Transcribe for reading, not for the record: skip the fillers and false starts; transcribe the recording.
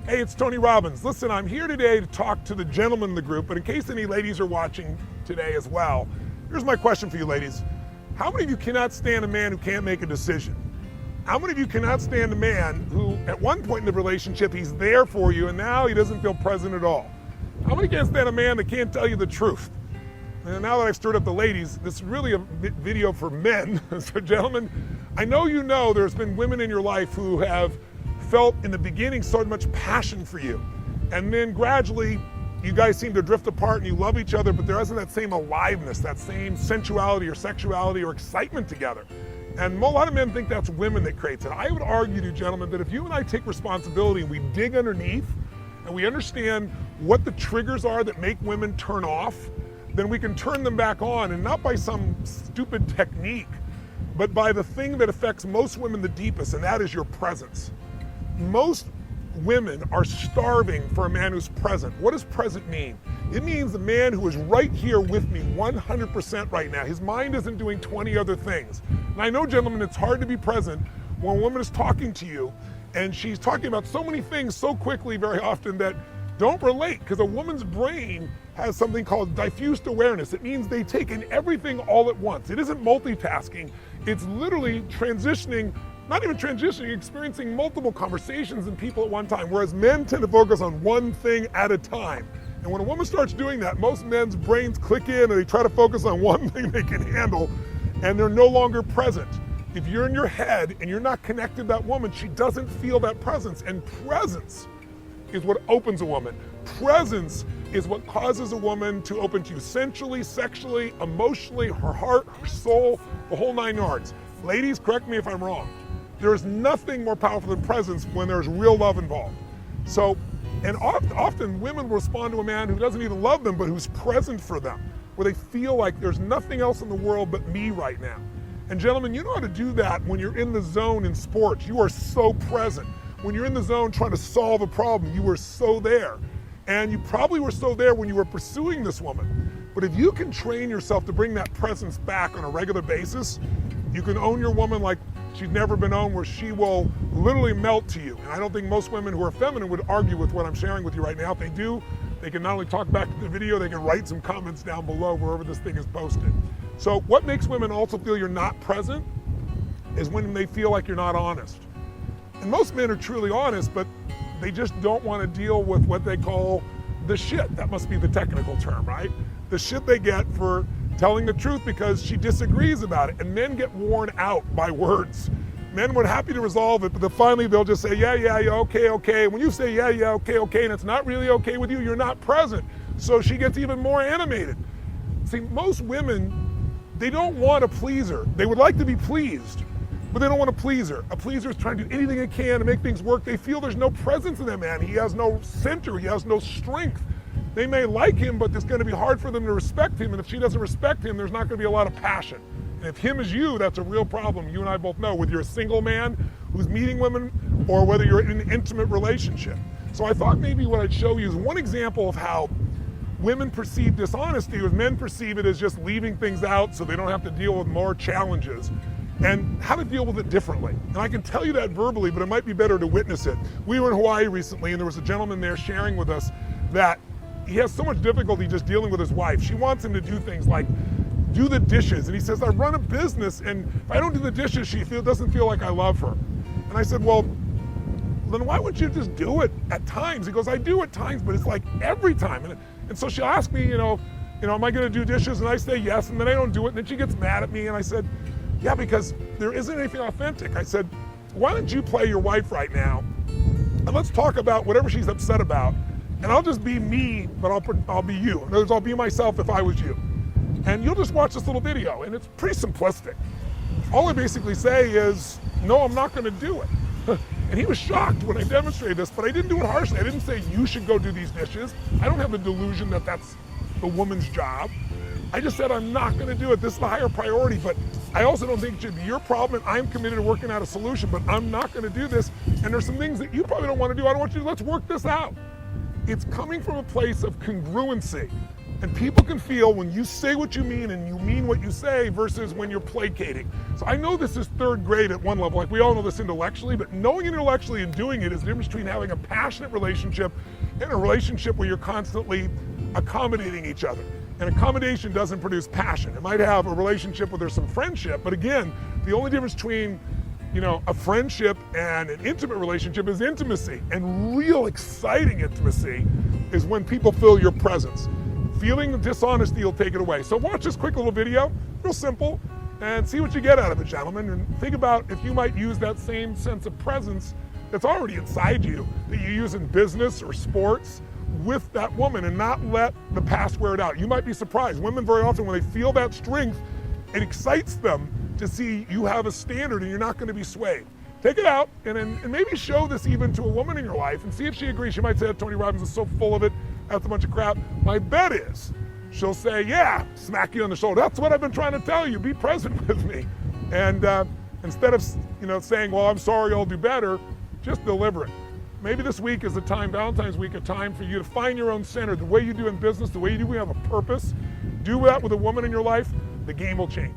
Hey, it's Tony Robbins. Listen, I'm here today to talk to the gentlemen in the group, but in case any ladies are watching today as well, here's my question for you ladies. How many of you cannot stand a man who can't make a decision? How many of you cannot stand a man who, at one point in the relationship, he's there for you, and now he doesn't feel present at all? How many can't stand a man that can't tell you the truth? And now that I've stirred up the ladies, this is really a video for men. So gentlemen, I know you know there's been women in your life who have felt in the beginning so much passion for you. And then gradually, you guys seem to drift apart and you love each other, but there isn't that same aliveness, that same sensuality or sexuality or excitement together. And a lot of men think that's women that creates it. I would argue to you, gentlemen, that if you and I take responsibility and we dig underneath and we understand what the triggers are that make women turn off, then we can turn them back on, and not by some stupid technique, but by the thing that affects most women the deepest, and that is your presence. Most women are starving for a man who's present. What does present mean? It means the man who is right here with me 100% right now. His mind isn't doing 20 other things. And I know, gentlemen, it's hard to be present when a woman is talking to you and she's talking about so many things so quickly very often that don't relate, because a woman's brain has something called diffused awareness. It means they take in everything all at once. It isn't multitasking. It's literally transitioning, not even transitioning, experiencing multiple conversations and people at one time, whereas men tend to focus on one thing at a time. And when a woman starts doing that, most men's brains click in and they try to focus on one thing they can handle, and they're no longer present. If you're in your head and you're not connected to that woman, she doesn't feel that presence. And presence is what opens a woman. Presence is what causes a woman to open to you sensually, sexually, emotionally, her heart, her soul, the whole 9 yards. Ladies, correct me if I'm wrong. There is nothing more powerful than presence when there's real love involved. So, and often women will respond to a man who doesn't even love them, but who's present for them, where they feel like there's nothing else in the world but me right now. And gentlemen, you know how to do that when you're in the zone in sports. You are so present. When you're in the zone trying to solve a problem, you were so there. And you probably were so there when you were pursuing this woman. But if you can train yourself to bring that presence back on a regular basis, you can own your woman like she's never been owned, where she will literally melt to you. And I don't think most women who are feminine would argue with what I'm sharing with you right now. If they do, they can not only talk back to the video, they can write some comments down below wherever this thing is posted. So what makes women also feel you're not present is when they feel like you're not honest. And most men are truly honest, but they just don't want to deal with what they call the shit. That must be the technical term, right? The shit they get for telling the truth because she disagrees about it. And men get worn out by words. Men were happy to resolve it, but then finally they'll just say, yeah, okay. When you say yeah, okay, and it's not really okay with you, you're not present. So she gets even more animated. See, most women, they don't want to please her. They would like to be pleased, but they don't want to please her. A pleaser is trying to do anything they can to make things work. They feel there's no presence in that man. He has no center, he has no strength. They may like him, but it's going to be hard for them to respect him. And if she doesn't respect him, there's not going to be a lot of passion. And if him is you, that's a real problem. You and I both know, whether you're a single man who's meeting women or whether you're in an intimate relationship. So I thought maybe what I'd show you is one example of how women perceive dishonesty, as men perceive it as just leaving things out so they don't have to deal with more challenges, and how to deal with it differently. And I can tell you that verbally, but it might be better to witness it. We were in Hawaii recently, and there was a gentleman there sharing with us that he has so much difficulty just dealing with his wife. She wants him to do things like do the dishes. And he says, I run a business, and if I don't do the dishes, she doesn't feel like I love her. And I said, well, then why wouldn't you just do it at times? He goes, I do at times, but it's like every time. And so she'll ask me, am I gonna do dishes? And I say yes, and then I don't do it, and then she gets mad at me, and I said, yeah, because there isn't anything authentic. I said, why don't you play your wife right now, and let's talk about whatever she's upset about, and I'll just be me, but I'll be you. In other words, I'll be myself if I was you. And you'll just watch this little video, and it's pretty simplistic. All I basically say is, no, I'm not gonna do it. And he was shocked when I demonstrated this, but I didn't do it harshly. I didn't say you should go do these dishes. I don't have the delusion that that's the woman's job. I just said I'm not gonna do it. This is the higher priority, but I also don't think it should be your problem, and I'm committed to working out a solution, but I'm not gonna do this. And there's some things that you probably don't wanna do. I don't want you to, let's work this out. It's coming from a place of congruency. And people can feel when you say what you mean and you mean what you say versus when you're placating. So I know this is third grade at one level, like we all know this intellectually, but knowing intellectually and doing it is the difference between having a passionate relationship and a relationship where you're constantly accommodating each other. And accommodation doesn't produce passion. It might have a relationship where there's some friendship, but again, the only difference between a friendship and an intimate relationship is intimacy. And real exciting intimacy is when people feel your presence. Feeling dishonesty will take it away. So watch this quick little video, real simple, and see what you get out of it, gentlemen. And think about if you might use that same sense of presence that's already inside you, that you use in business or sports with that woman, and not let the past wear it out. You might be surprised. Women very often, when they feel that strength, it excites them to see you have a standard and you're not going to be swayed. Take it out and maybe show this even to a woman in your life and see if she agrees. She might say, Tony Robbins is so full of it, that's a bunch of crap. My bet is she'll say, yeah, smack you on the shoulder. That's what I've been trying to tell you. Be present with me. And instead of saying, well, I'm sorry, I'll do better, just deliver it. Maybe this week is a time, Valentine's week, a time for you to find your own center, the way you do in business, the way you do, we have a purpose. Do that with a woman in your life, the game will change.